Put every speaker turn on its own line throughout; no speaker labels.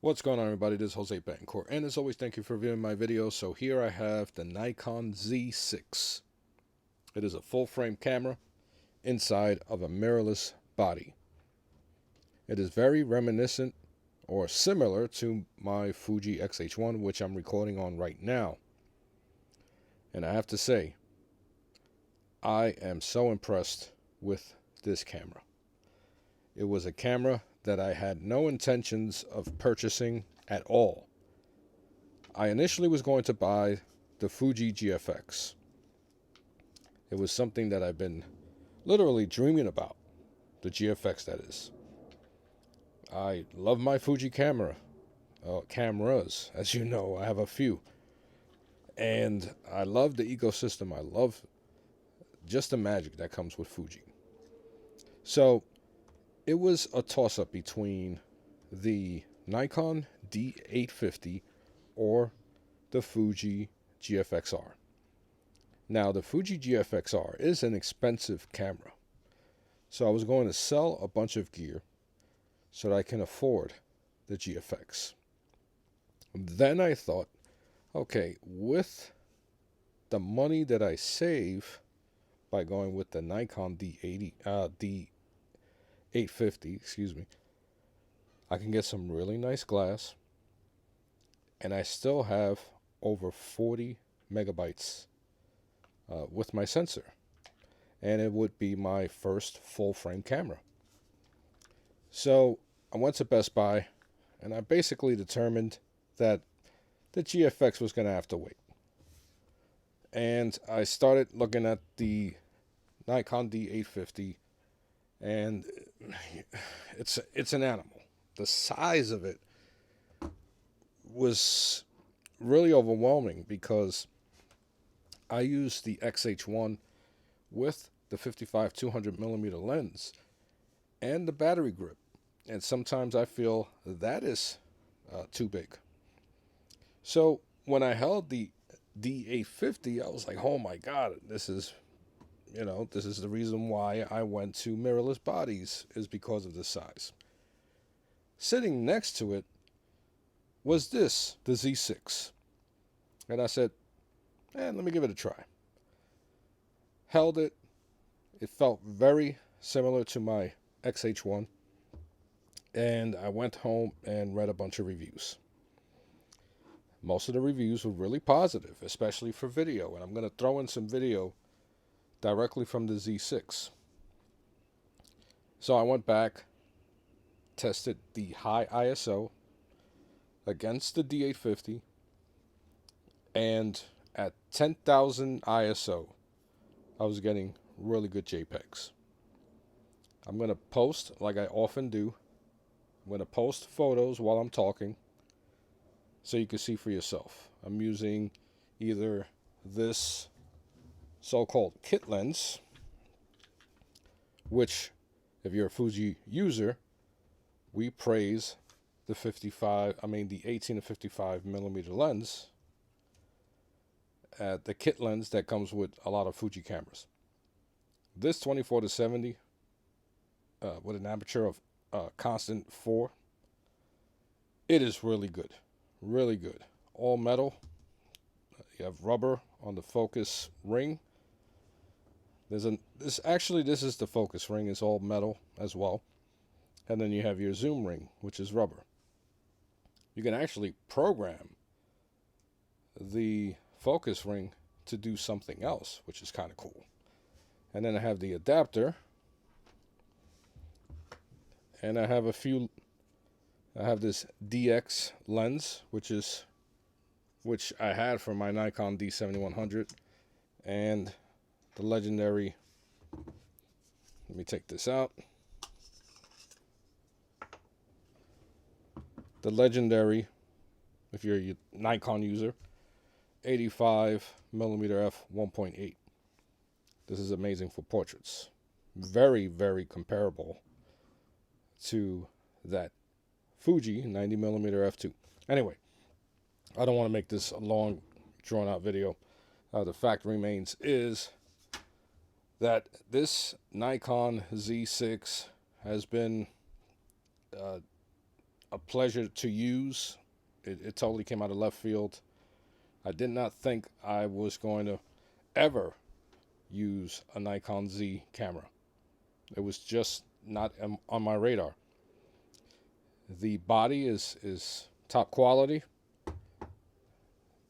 What's going on, everybody? This is Jose Betancourt, and as always, thank you for viewing my video. So here I have the Nikon Z6. It is a full-frame camera inside of a mirrorless body. It is very reminiscent or similar to my Fuji X-H1, which I'm recording on right now. And I have to say, I am so impressed with this camera. It was a camera that I had no intentions of purchasing at all. I initially was going to buy the Fuji GFX. It was something that I've been literally dreaming about, the GFX that is. I love my Fuji cameras. As you know, I have a few. And I love the ecosystem. I love just the magic that comes with Fuji. So it was a toss-up between the Nikon D850 or the Fuji GFX-R. Now, the Fuji GFX-R is an expensive camera. So I was going to sell a bunch of gear so that I can afford the GFX. Then I thought, okay, with the money that I save by going with the Nikon D850, I can get some really nice glass, and I still have over 40 megabytes with my sensor, and it would be my first full frame camera. So I went to Best Buy, and I basically determined that the GFX was going to have to wait. And I started looking at the Nikon D850, and it's an animal. The size of it was really overwhelming because I used the X-H1 with the 55-200 millimeter lens and the battery grip, and sometimes I feel that is too big. So when I held the D850, I was like, oh my god, this is the reason why I went to mirrorless bodies, is because of the size. Sitting next to it was the Z6. And I said, let me give it a try. Held it. It felt very similar to my X-H1. And I went home and read a bunch of reviews. Most of the reviews were really positive, especially for video. And I'm going to throw in some video directly from the Z6. So I went back, tested the high ISO against the D850, and at 10,000 ISO, I was getting really good JPEGs. I'm going to post, like I often do, I'm going to post photos while I'm talking so you can see for yourself. I'm using either this so-called kit lens, which, if you're a Fuji user, we praise the 18 to 55 millimeter lens, the kit lens that comes with a lot of Fuji cameras. This 24 to 70 with an aperture of constant 4, it is really good, really good. All metal. You have rubber on the focus ring. This is the focus ring. It's all metal as well. And then you have your zoom ring, which is rubber. You can actually program the focus ring to do something else, which is kind of cool. And then I have the adapter. And I have this DX lens, which I had for my Nikon D7100, and the legendary, let me take this out, the legendary, if you're a Nikon user, 85 millimeter f 1.8. This is amazing for portraits. Very, very comparable to that Fuji 90 millimeter f2. Anyway, I don't want to make this a long, drawn-out video. The fact remains is that this Nikon Z6 has been a pleasure to use. It totally came out of left field. I did not think I was going to ever use a Nikon Z camera. It was just not on my radar. The body is top quality.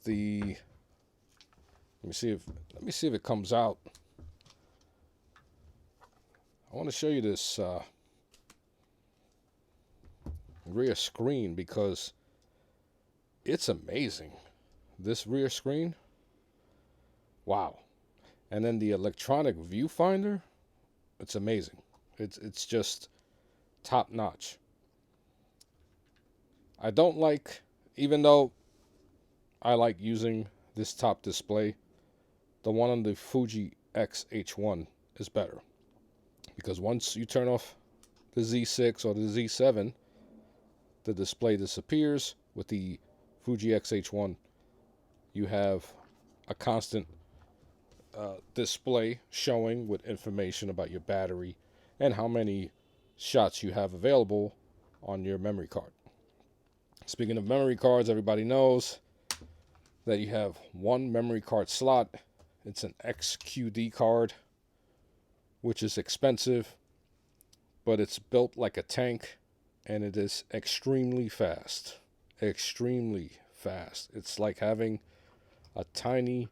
Let me see if it comes out. I want to show you this rear screen because it's amazing. This rear screen, wow. And then the electronic viewfinder, it's amazing. It's just top notch. I don't like, even though I like using this top display, the one on the Fuji X-H1 is better. Because once you turn off the Z6 or the Z7, the display disappears. With the Fuji X-H1, you have a constant display showing with information about your battery and how many shots you have available on your memory card. Speaking of memory cards, everybody knows that you have one memory card slot. It's an XQD card, which is expensive, but it's built like a tank, and it is extremely fast. Extremely fast. It's like having a tiny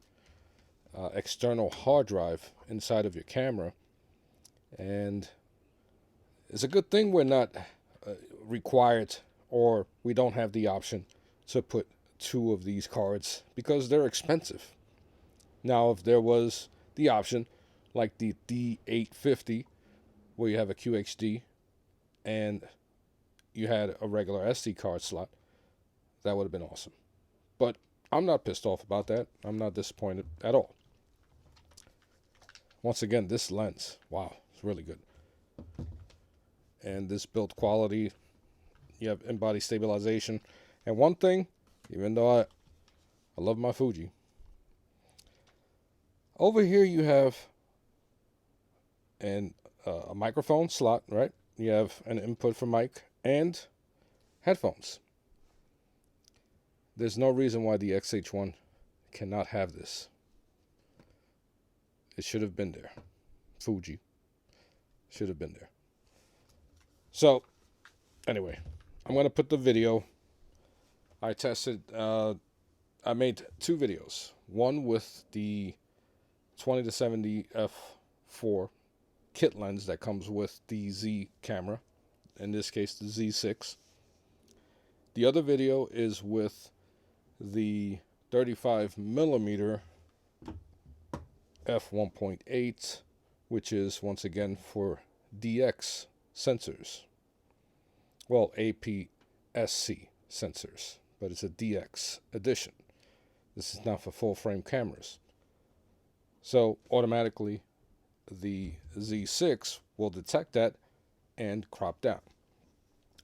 external hard drive inside of your camera, and it's a good thing we're not required, or we don't have the option to put two of these cards because they're expensive. Now, if there was the option, like the D850, where you have a QHD and you had a regular SD card slot, that would have been awesome. But I'm not pissed off about that. I'm not disappointed at all. Once again, this lens, wow, it's really good. And this build quality, you have in-body stabilization. And one thing, even though I love my Fuji, over here you have a microphone slot, right? You have an input for mic and headphones. There's no reason why the X-H1 cannot have this. It should have been there. Fuji should have been there. So, anyway, I'm going to put the video. I tested, I made two videos. One with the 20-70 f4 kit lens that comes with the Z camera, in this case the Z6. The other video is with the 35mm f1.8, which is once again for DX sensors. Well, APS-C sensors, but it's a DX edition. This is not for full frame cameras. So automatically the Z6 will detect that and crop down.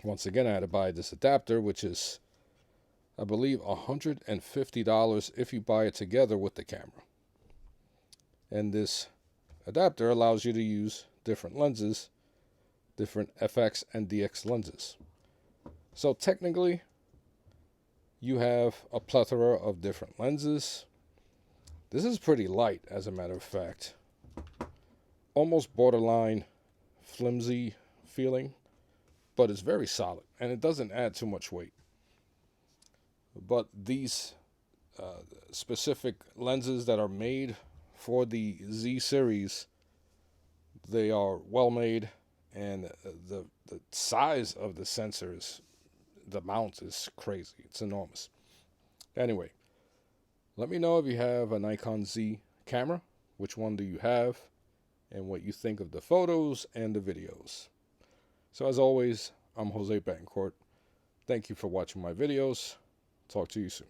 Once again, I had to buy this adapter, which is, I believe, $150 if you buy it together with the camera. And this adapter allows you to use different lenses, different FX and DX lenses. So technically, you have a plethora of different lenses. This is pretty light, as a matter of fact. Almost borderline flimsy feeling, but it's very solid, and it doesn't add too much weight. But these specific lenses that are made for the Z series, they are well made, and the size of the sensors, the mount is crazy. It's enormous. Anyway, let me know if you have a Nikon Z camera, which one do you have, and what you think of the photos and the videos. So as always, I'm Jose Betancourt. Thank you for watching my videos. Talk to you soon.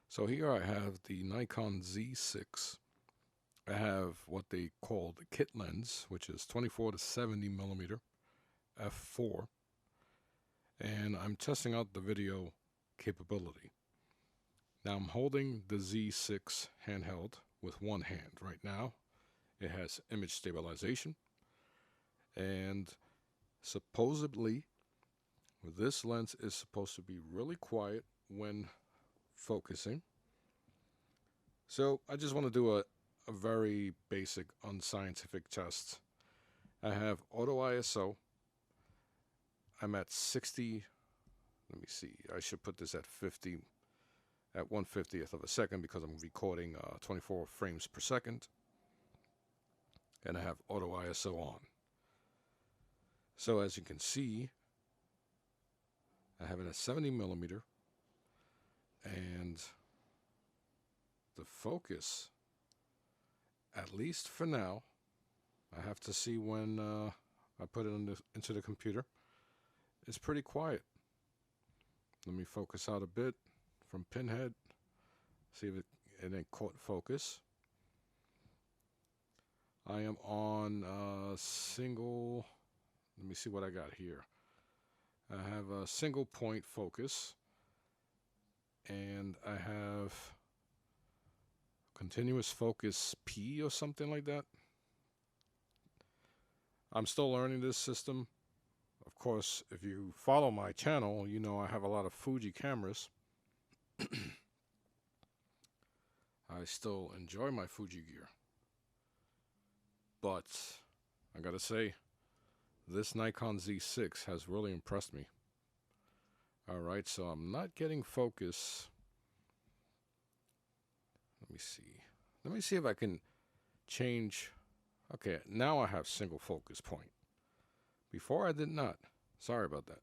So here I have the Nikon Z6. I have what they call the kit lens, which is 24-70mm f4. And I'm testing out the video capability. Now I'm holding the Z6 handheld with one hand right now. It has image stabilization, and supposedly This lens is supposed to be really quiet when focusing. So I just want to do a very basic unscientific test. I have auto ISO. I'm at 60. Let me see. I should put this at 50, at 1/50th of a second because I'm recording 24 frames per second. And I have auto ISO on. So as you can see, I have it at 70 millimeter, and the focus, at least for now, I have to see when I put it into the computer, is pretty quiet. Let me focus out a bit from pinhead, see if it ain't caught focus. I am on single, let me see what I got here. I have a single point focus, and I have continuous focus P or something like that. I'm still learning this system. Of course, if you follow my channel, you know I have a lot of Fuji cameras. I still enjoy my Fuji gear. But I gotta say, this Nikon Z6 has really impressed me. Alright, so I'm not getting focus. Let me see. Let me see if I can change. Okay, now I have single focus point. Before I did not. Sorry about that.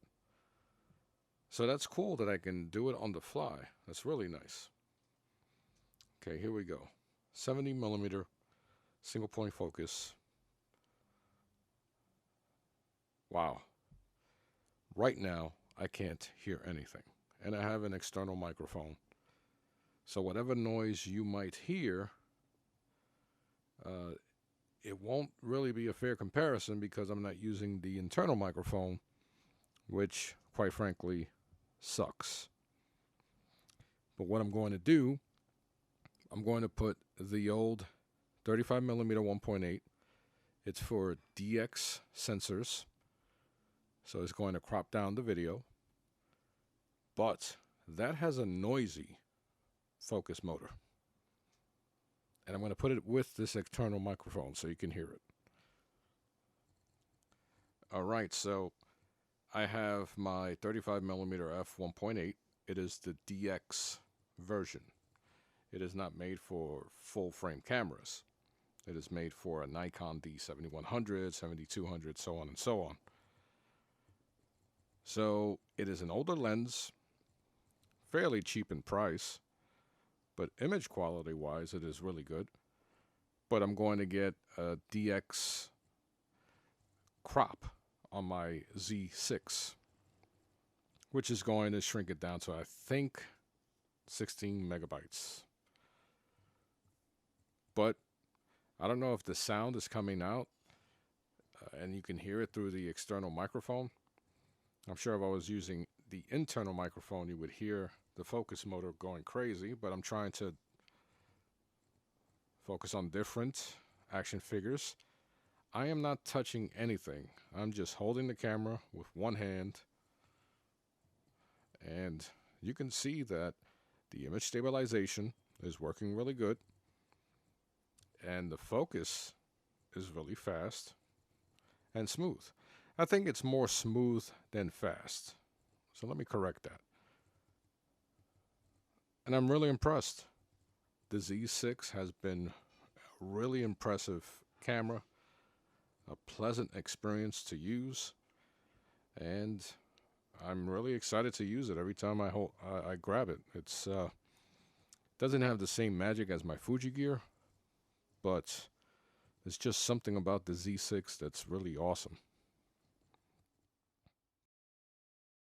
So that's cool that I can do it on the fly. That's really nice. Okay, here we go. 70 millimeter single point focus. Wow. Right now, I can't hear anything. And I have an external microphone. So whatever noise you might hear, it won't really be a fair comparison because I'm not using the internal microphone, which, quite frankly, sucks. But what I'm going to do, I'm going to put the old 35 millimeter 1.8. It's for DX sensors. So it's going to crop down the video. But that has a noisy focus motor. And I'm going to put it with this external microphone so you can hear it. All right, so I have my 35 millimeter f1.8. It is the DX version. It is not made for full frame cameras. It is made for a Nikon D7100, 7200, so on and so on. So it is an older lens, fairly cheap in price, but image quality wise it is really good. But I'm going to get a DX crop on my Z6, which is going to shrink it down to, I think, 16 megabytes. But I don't know if the sound is coming out and you can hear it through the external microphone. I'm sure if I was using the internal microphone, you would hear the focus motor going crazy, but I'm trying to focus on different action figures. I am not touching anything. I'm just holding the camera with one hand, and you can see that the image stabilization is working really good, and the focus is really fast and smooth. I think it's more smooth than fast. So let me correct that. And I'm really impressed. The Z6 has been a really impressive camera, a pleasant experience to use, and I'm really excited to use it every time I grab it. It's doesn't have the same magic as my Fuji gear, but it's just something about the Z6 that's really awesome.